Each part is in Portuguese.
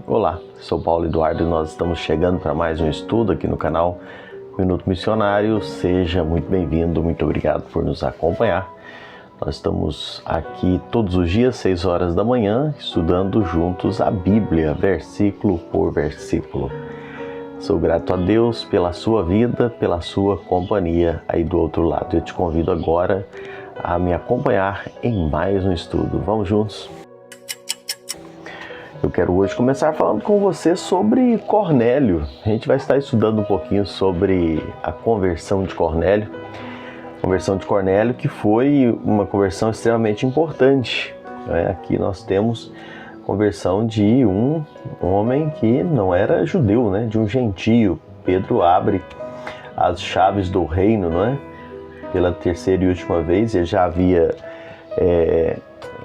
Olá, sou Paulo Eduardo e nós estamos chegando para mais um estudo aqui no canal Minuto Missionário. Seja muito bem-vindo, muito obrigado por nos acompanhar. Nós estamos aqui todos os dias, 6 horas da manhã, estudando juntos a Bíblia, versículo por versículo. Sou grato a Deus pela sua vida, pela sua companhia aí do outro lado. Eu te convido agora a me acompanhar em mais um estudo. Vamos juntos? Eu quero hoje começar falando com você sobre Cornélio. A gente vai estar estudando um pouquinho sobre a conversão de Cornélio. Conversão de Cornélio, que foi uma conversão extremamente importante. Aqui nós temos a conversão de um homem que não era judeu, de um gentio. Pedro abre as chaves do reino, pela terceira e última vez. Ele já havia,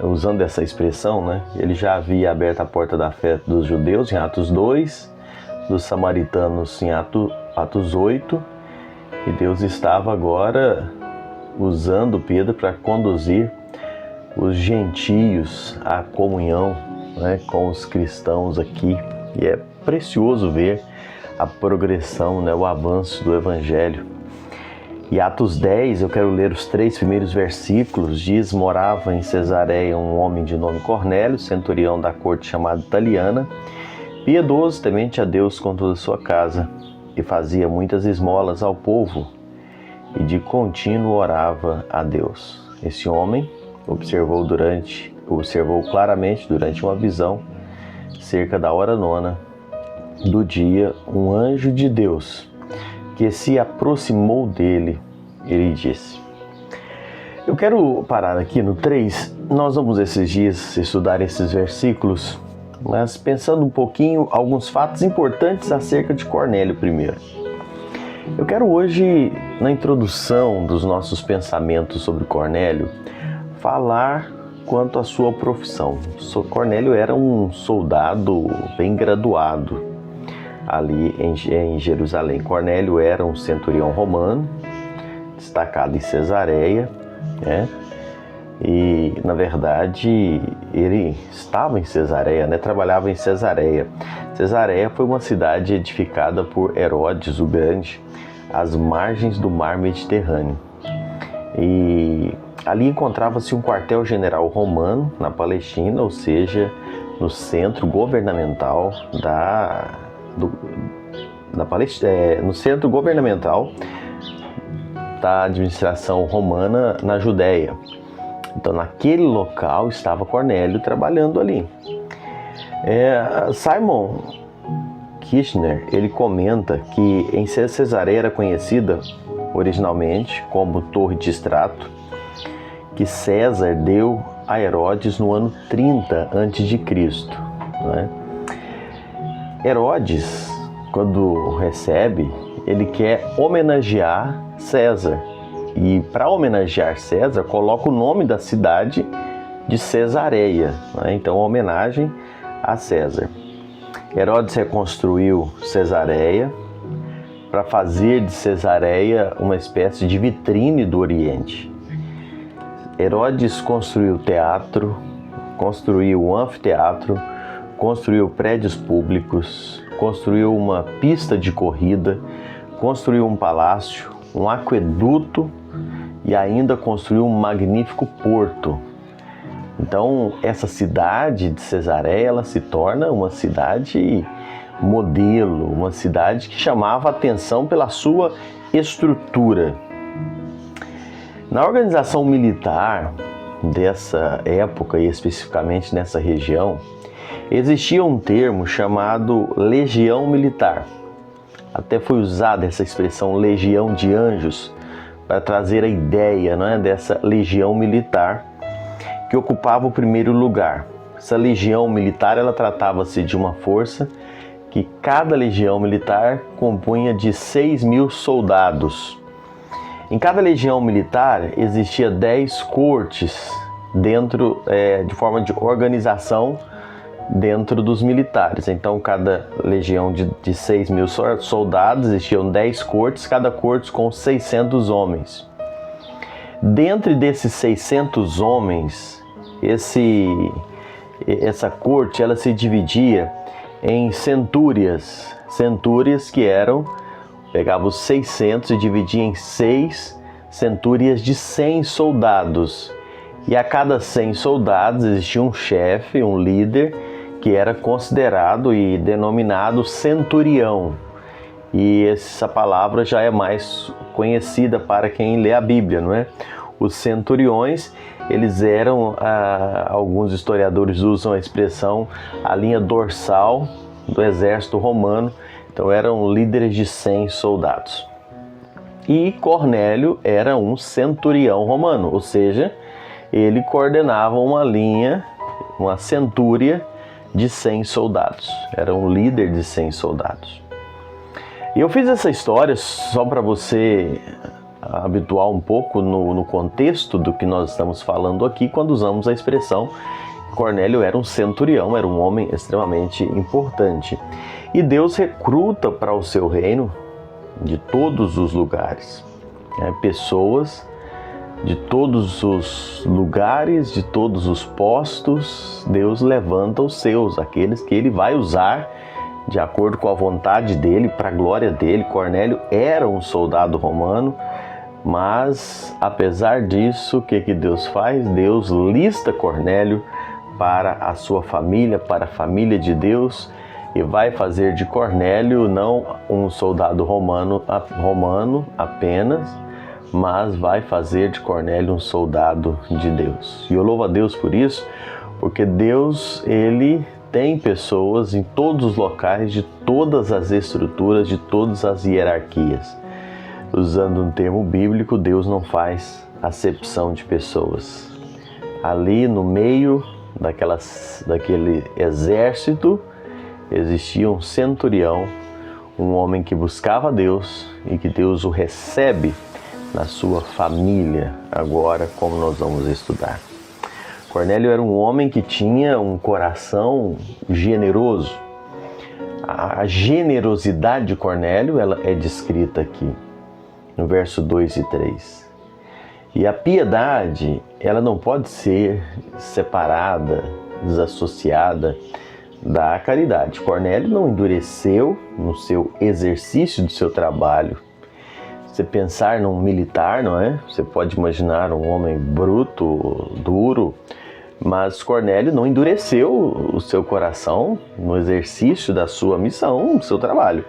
usando essa expressão, ele já havia aberto a porta da fé dos judeus em Atos 2, dos samaritanos em Atos 8, e Deus estava agora usando Pedro para conduzir os gentios à comunhão com os cristãos aqui. E é precioso ver a progressão, o avanço do Evangelho. E Atos 10, eu quero ler os 3 primeiros versículos. Diz: morava em Cesareia um homem de nome Cornélio, centurião da corte chamada Italiana, piedoso, temente a Deus com toda a sua casa, e fazia muitas esmolas ao povo, e de contínuo orava a Deus. Esse homem observou claramente durante uma visão, cerca da hora 9 do dia, um anjo de Deus que se aproximou dele. Ele disse: eu quero parar aqui no 3. Nós vamos esses dias estudar esses versículos, mas pensando um pouquinho alguns fatos importantes acerca de Cornélio primeiro. Eu quero hoje, na introdução dos nossos pensamentos sobre Cornélio, falar quanto à sua profissão. Cornélio era um soldado bem graduado ali em Jerusalém. Cornélio era um centurião romano, destacado em Cesareia, e na verdade ele estava em Cesareia, trabalhava em Cesareia. Cesareia foi uma cidade edificada por Herodes o Grande, às margens do mar Mediterrâneo. E ali encontrava-se um quartel-general romano na Palestina, ou seja, no centro governamental no centro governamental da administração romana na Judéia. Então, naquele local estava Cornélio trabalhando ali. Simon Kirchner, ele comenta que em Cesareia era conhecida originalmente como Torre de Estrato, que César deu a Herodes no ano 30 a.C. Herodes, quando recebe, ele quer homenagear César. E para homenagear César, coloca o nome da cidade de Cesareia. Então, homenagem a César. Herodes reconstruiu Cesareia para fazer de Cesareia uma espécie de vitrine do Oriente. Herodes construiu teatro, construiu um anfiteatro, construiu prédios públicos, construiu uma pista de corrida, construiu um palácio, um aqueduto e ainda construiu um magnífico porto. Então, essa cidade de Cesareia, ela se torna uma cidade modelo, uma cidade que chamava atenção pela sua estrutura. Na organização militar dessa época, e especificamente nessa região, existia um termo chamado legião militar. Até foi usada essa expressão legião de anjos para trazer a ideia, dessa legião militar que ocupava o primeiro lugar. Essa legião militar, ela tratava-se de uma força que cada legião militar compunha de 6.000 soldados. Em cada legião militar existia 10 cortes de forma de organização dentro dos militares. Então, cada legião de 6.000 soldados, existiam 10 cortes, cada corte com 600 homens. Dentre desses 600 homens, essa corte ela se dividia em centúrias. Centúrias que pegava os 600 e dividia em 6 centúrias de 100 soldados. E a cada 100 soldados existia um chefe, um líder, que era considerado e denominado centurião. E essa palavra já é mais conhecida para quem lê a Bíblia, não é? Os centuriões, eles eram, alguns historiadores usam a expressão, a linha dorsal do exército romano. Então eram líderes de 100 soldados. E Cornélio era um centurião romano, ou seja, ele coordenava uma linha, uma centúria de 100 soldados. Era um líder de 100 soldados. E eu fiz essa história só para você habituar um pouco no contexto do que nós estamos falando aqui, quando usamos a expressão Cornélio era um centurião, era um homem extremamente importante. E Deus recruta para o seu reino de todos os lugares, pessoas de todos os lugares, de todos os postos. Deus levanta os seus, aqueles que ele vai usar de acordo com a vontade dele, para a glória dele. Cornélio era um soldado romano, mas apesar disso, o que Deus faz? Deus lista Cornélio para a sua família, para a família de Deus, e vai fazer de Cornélio não um soldado romano apenas, mas vai fazer de Cornélio um soldado de Deus. E eu louvo a Deus por isso, porque Deus, ele tem pessoas em todos os locais, de todas as estruturas, de todas as hierarquias. Usando um termo bíblico, Deus não faz acepção de pessoas. Ali no meio daquele exército existia um centurião, um homem que buscava Deus e que Deus o recebe na sua família, agora, como nós vamos estudar. Cornélio era um homem que tinha um coração generoso. A generosidade de Cornélio, ela é descrita aqui no verso 2 e 3. E a piedade, ela não pode ser separada, desassociada da caridade. Cornélio não endureceu no seu exercício do seu trabalho. Você pensar num militar, não é? Você pode imaginar um homem bruto, duro, mas Cornélio não endureceu o seu coração no exercício da sua missão, do seu trabalho.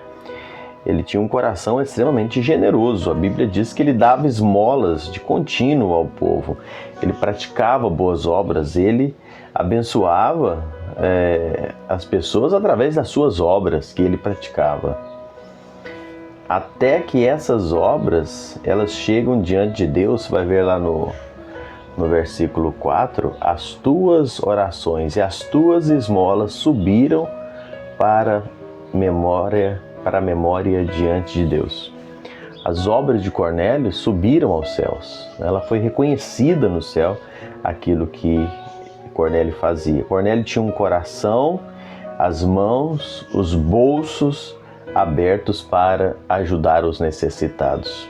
Ele tinha um coração extremamente generoso. A Bíblia diz que ele dava esmolas de contínuo ao povo. Ele praticava boas obras, ele abençoava as pessoas através das suas obras que ele praticava. Até que essas obras, elas chegam diante de Deus. Você vai ver lá no versículo 4, as tuas orações e as tuas esmolas subiram para a memória diante de Deus. As obras de Cornélio subiram aos céus. Ela foi reconhecida no céu, aquilo que Cornélio fazia. Cornélio tinha um coração, as mãos, os bolsos abertos para ajudar os necessitados.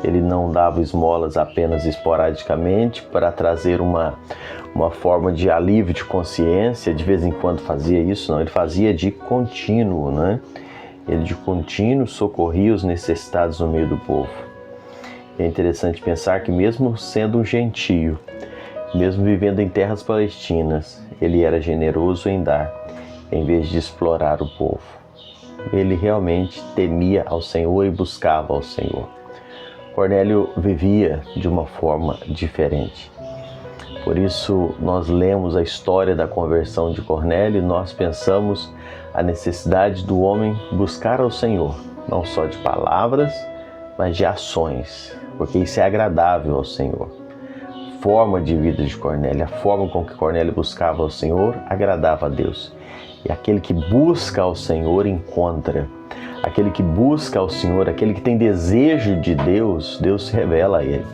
Ele não dava esmolas apenas esporadicamente para trazer uma forma de alívio de consciência, de vez em quando fazia isso, não, ele fazia de contínuo, né? Ele de contínuo socorria os necessitados no meio do povo. É interessante pensar que mesmo sendo um gentio, mesmo vivendo em terras palestinas, ele era generoso em dar, em vez de explorar o povo. Ele realmente temia ao Senhor e buscava ao Senhor. Cornélio vivia de uma forma diferente. Por isso, nós lemos a história da conversão de Cornélio e nós pensamos a necessidade do homem buscar ao Senhor, não só de palavras, mas de ações, porque isso é agradável ao Senhor. A forma de vida de Cornélio, a forma com que Cornélio buscava ao Senhor, agradava a Deus. E aquele que busca ao Senhor encontra. Aquele que busca ao Senhor, aquele que tem desejo de Deus, Deus se revela a ele.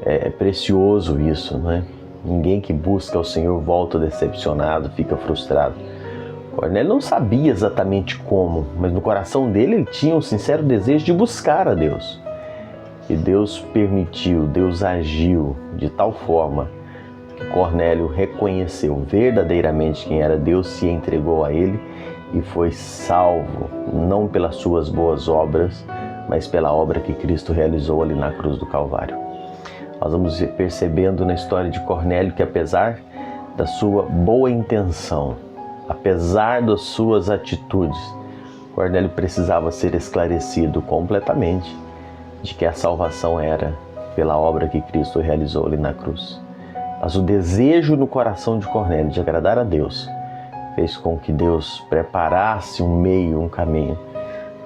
É precioso isso, não é? Ninguém que busca ao Senhor volta decepcionado, fica frustrado. Cornélio não sabia exatamente como, mas no coração dele ele tinha um sincero desejo de buscar a Deus. E Deus permitiu, Deus agiu de tal forma que Cornélio reconheceu verdadeiramente quem era Deus, se entregou a ele e foi salvo, não pelas suas boas obras, mas pela obra que Cristo realizou ali na cruz do Calvário. Nós vamos percebendo na história de Cornélio que, apesar da sua boa intenção, apesar das suas atitudes, Cornélio precisava ser esclarecido completamente de que a salvação era pela obra que Cristo realizou ali na cruz. Mas o desejo no coração de Cornélio de agradar a Deus fez com que Deus preparasse um meio, um caminho,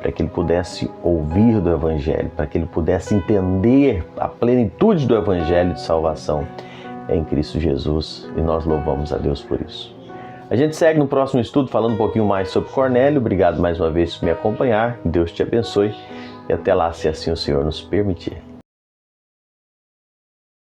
para que ele pudesse ouvir do Evangelho, para que ele pudesse entender a plenitude do Evangelho de salvação em Cristo Jesus. E nós louvamos a Deus por isso. A gente segue no próximo estudo falando um pouquinho mais sobre Cornélio. Obrigado mais uma vez por me acompanhar. Deus te abençoe e até lá, se assim o Senhor nos permitir.